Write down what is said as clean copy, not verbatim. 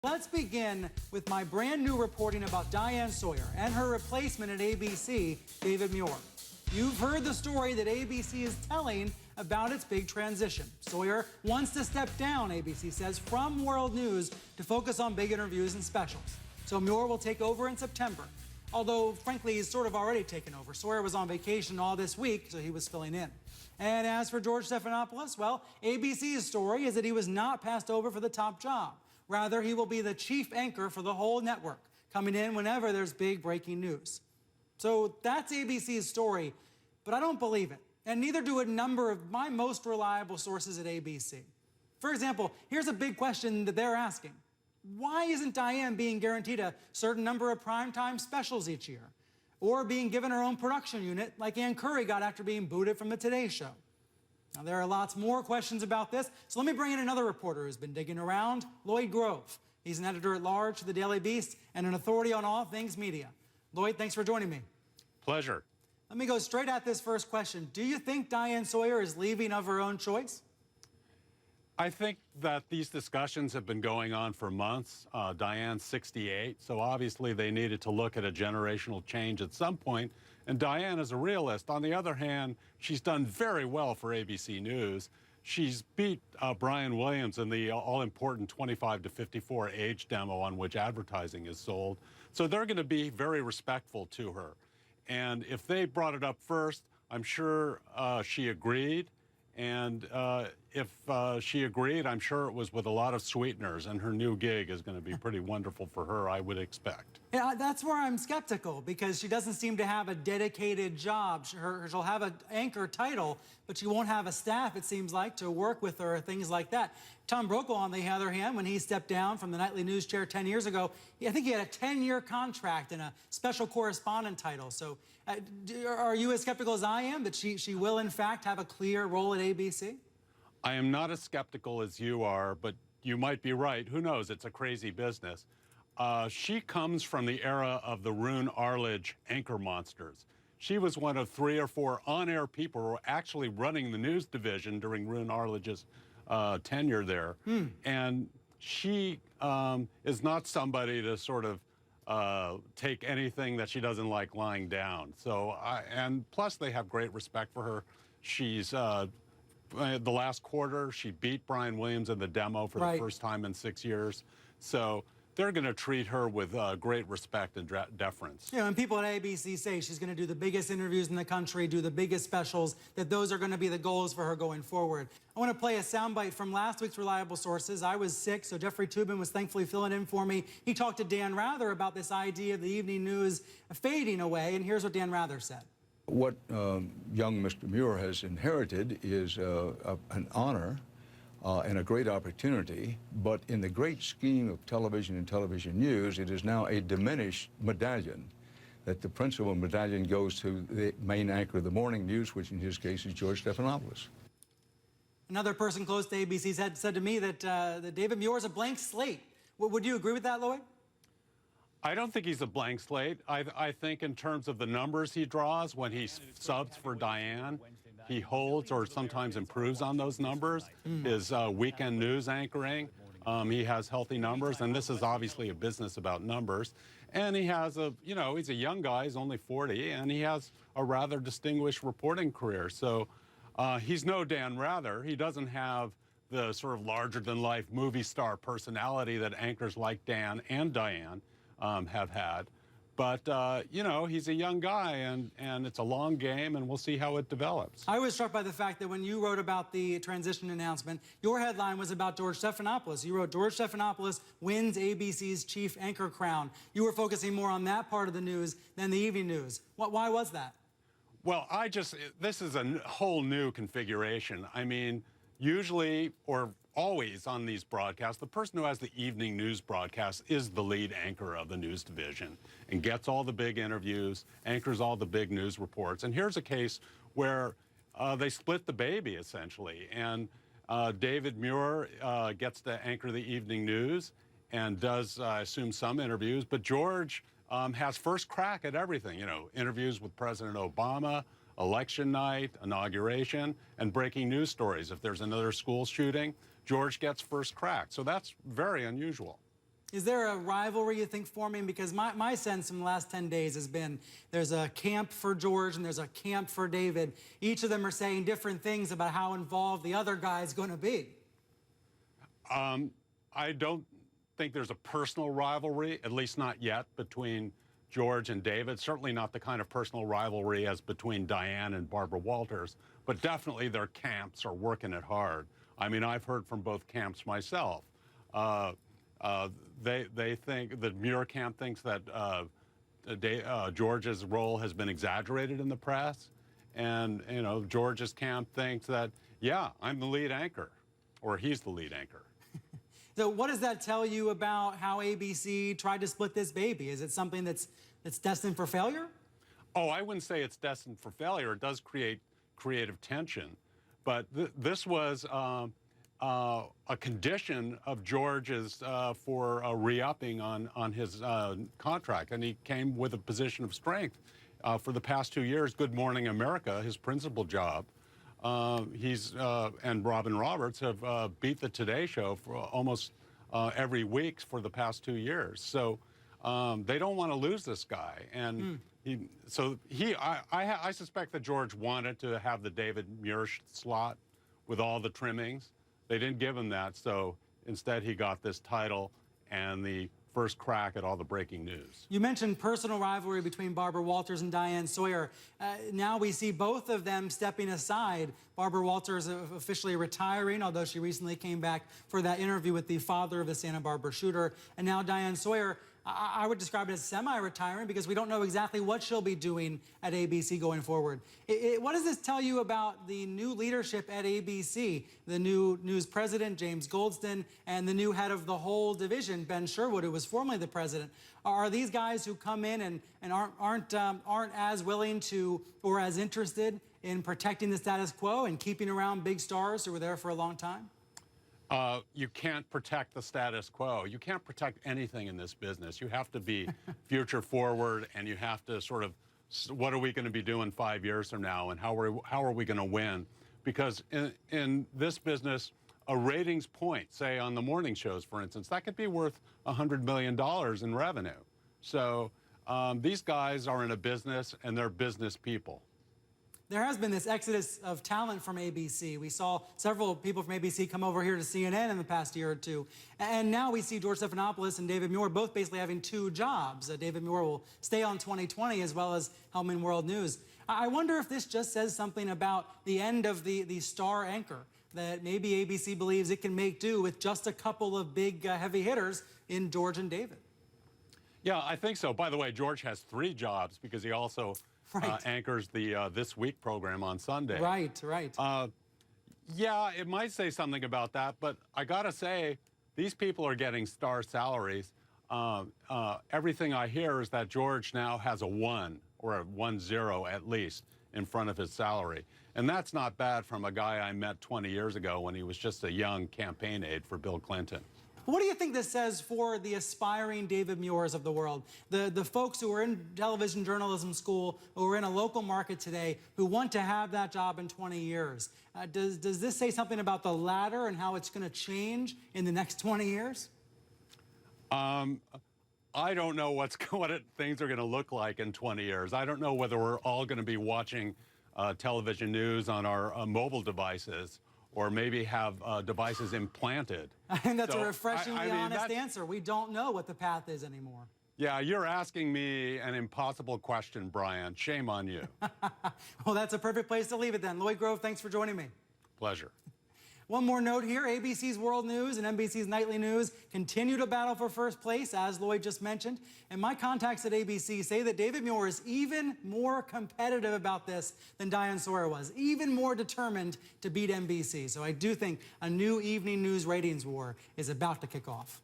Let's begin with my brand new reporting about Diane Sawyer and her replacement at ABC, David Muir. You've heard the story that ABC is telling about its big transition. Sawyer wants to step down, ABC says, from World News to focus on big interviews and specials. So Muir will take over in September. Although, frankly, he's sort of already taken over. Sawyer was on vacation all this week, so he was filling in. And as for George Stephanopoulos, well, ABC's story is that he was not passed over for the top job. Rather, he will be the chief anchor for the whole network, coming in whenever there's big breaking news. So that's ABC's story, but I don't believe it. And neither do a number of my most reliable sources at ABC. For example, here's a big question that they're asking. Why isn't Diane being guaranteed a certain number of primetime specials each year? Or being given her own production unit like Ann Curry got after being booted from the Today Show? Now, there are lots more questions about this, so let me bring in another reporter who's been digging around, Lloyd Grove. He's an editor-at-large for the Daily Beast and an authority on all things media. Lloyd, thanks for joining me. Pleasure. Let me go straight at this first question. Do you think Diane Sawyer is leaving of her own choice? I think that these discussions have been going on for months. Diane's 68, so obviously they needed to look at a generational change at some point. And Diane is a realist. On the other hand, she's done very well for ABC News. She's beat Brian Williams in the all-important 25 to 54 age demo on which advertising is sold. So they're going to be very respectful to her. And if they brought it up first, I'm sure she agreed. And if she agreed, I'm sure it was with a lot of sweeteners, and her new gig is going to be pretty wonderful for her, I would expect. Yeah, that's where I'm skeptical, because she doesn't seem to have a dedicated job. She'll have an anchor title, but she won't have a staff, it seems like, to work with her, things like that. Tom Brokaw, on the other hand, when he stepped down from the nightly news chair 10 years ago, I think he had a 10-year contract and a special correspondent title. So are you as skeptical as I am that she will, in fact, have a clear role at ABC? I am not as skeptical as you are, but you might be right. Who knows? It's a crazy business. She comes from the era of the Roone Arledge anchor monsters. She was one of 3 or 4 on-air people who were actually running the news division during Roone Arledge's tenure there. And she is not somebody to sort of take anything that she doesn't like lying down. So, and plus they have great respect for her. She's, the last quarter, she beat Brian Williams in the demo for the first time in 6 years. So they're going to treat her with great respect and deference. You know, and people at ABC say she's going to do the biggest interviews in the country, do the biggest specials, that those are going to be the goals for her going forward. I want to play a soundbite from last week's Reliable Sources. I was sick, so Jeffrey Toobin was thankfully filling in for me. He talked to Dan Rather about this idea of the evening news fading away, and here's what Dan Rather said. What young Mr. Muir has inherited is an honor and a great opportunity, but in the great scheme of television and television news, it is now a diminished medallion, that the principal medallion goes to the main anchor of the morning news, which in his case is George Stephanopoulos. Another person close to ABC said to me that David Muir is a blank slate. Would you agree with that, Lloyd? I don't think he's a blank slate. I think in terms of the numbers he draws when he subs for Diane, he holds or sometimes improves on those numbers. His weekend news anchoring, he has healthy numbers, and this is obviously a business about numbers. And he has he's a young guy, he's only 40, and he has a rather distinguished reporting career. So he's no Dan Rather. He doesn't have the sort of larger-than-life movie star personality that anchors like Dan and Diane have had. But, he's a young guy, and it's a long game, and we'll see how it develops. I was struck by the fact that when you wrote about the transition announcement, your headline was about George Stephanopoulos. You wrote, George Stephanopoulos wins ABC's chief anchor crown. You were focusing more on that part of the news than the evening news. Why was that? Well, this is a whole new configuration. I mean, usually, or always on these broadcasts, the person who has the evening news broadcast is the lead anchor of the news division and gets all the big interviews, anchors all the big news reports. And here's a case where they split the baby, essentially. And David Muir gets to anchor the evening news and does, I assume, some interviews. But George has first crack at everything, interviews with President Obama, election night, inauguration, and breaking news stories. If there's another school shooting, George gets first crack. So that's very unusual. Is there a rivalry you think forming? Because my sense from the last 10 days has been there's a camp for George and there's a camp for David. Each of them are saying different things about how involved the other guy is going to be. I don't think there's a personal rivalry, at least not yet, between George and David. Certainly not the kind of personal rivalry as between Diane and Barbara Walters, but definitely their camps are working it hard. I mean, I've heard from both camps myself. They think, the Muir camp thinks that George's role has been exaggerated in the press. And, you know, George's camp thinks that, yeah, I'm the lead anchor, or he's the lead anchor. So what does that tell you about how ABC tried to split this baby? Is it something that's destined for failure? Oh, I wouldn't say it's destined for failure. It does create creative tension. But this was a condition of George's for re-upping on his contract. And he came with a position of strength. For the past 2 years, Good Morning America, his principal job, and Robin Roberts have beat the Today Show for almost every week for the past 2 years. So they don't want to lose this guy. And I suspect that George wanted to have the David Muir slot with all the trimmings. They didn't give him that, so instead he got this title and the first crack at all the breaking news. You mentioned personal rivalry between Barbara Walters and Diane Sawyer. Now we see both of them stepping aside. Barbara Walters officially retiring, although she recently came back for that interview with the father of the Santa Barbara shooter. And now Diane Sawyer, I would describe it as semi-retiring because we don't know exactly what she'll be doing at ABC going forward. What does this tell you about the new leadership at ABC? The new news president, James Goldston, and the new head of the whole division, Ben Sherwood, who was formerly the president. Are these guys who come in and aren't as willing to or as interested in protecting the status quo and keeping around big stars who were there for a long time? You can't protect the status quo. You can't protect anything in this business. You have to be future forward, and you have to sort of, what are we going to be doing 5 years from now, and how are we going to win? Because in this business, a ratings point, say on the morning shows, for instance, that could be worth $100 million in revenue. So these guys are in a business, and they're business people. There has been this exodus of talent from ABC. We saw several people from ABC come over here to CNN in the past year or two. And now we see George Stephanopoulos and David Muir both basically having two jobs. David Muir will stay on 2020 as well as helm in World News. I wonder if this just says something about the end of the star anchor, that maybe ABC believes it can make do with just a couple of big heavy hitters in George and David. Yeah, I think so. By the way, George has 3 jobs because he also anchors the This Week program on Sunday. Right. Yeah, it might say something about that, but I gotta say, these people are getting star salaries. Everything I hear is that George now has a 1 or a 10 at least in front of his salary. And that's not bad from a guy I met 20 years ago when he was just a young campaign aide for Bill Clinton. What do you think this says for the aspiring David Muirs of the world, the folks who are in television journalism school, who are in a local market today, who want to have that job in 20 years? Does this say something about the ladder and how it's going to change in the next 20 years? I don't know what things are going to look like in 20 years. I don't know whether we're all going to be watching television news on our mobile devices, or maybe have devices implanted. And that's a refreshingly honest answer. We don't know what the path is anymore. Yeah, you're asking me an impossible question, Brian. Shame on you. Well, that's a perfect place to leave it then. Lloyd Grove, thanks for joining me. Pleasure. One more note here, ABC's World News and NBC's Nightly News continue to battle for first place, as Lloyd just mentioned. And my contacts at ABC say that David Muir is even more competitive about this than Diane Sawyer was, even more determined to beat NBC. So I do think a new evening news ratings war is about to kick off.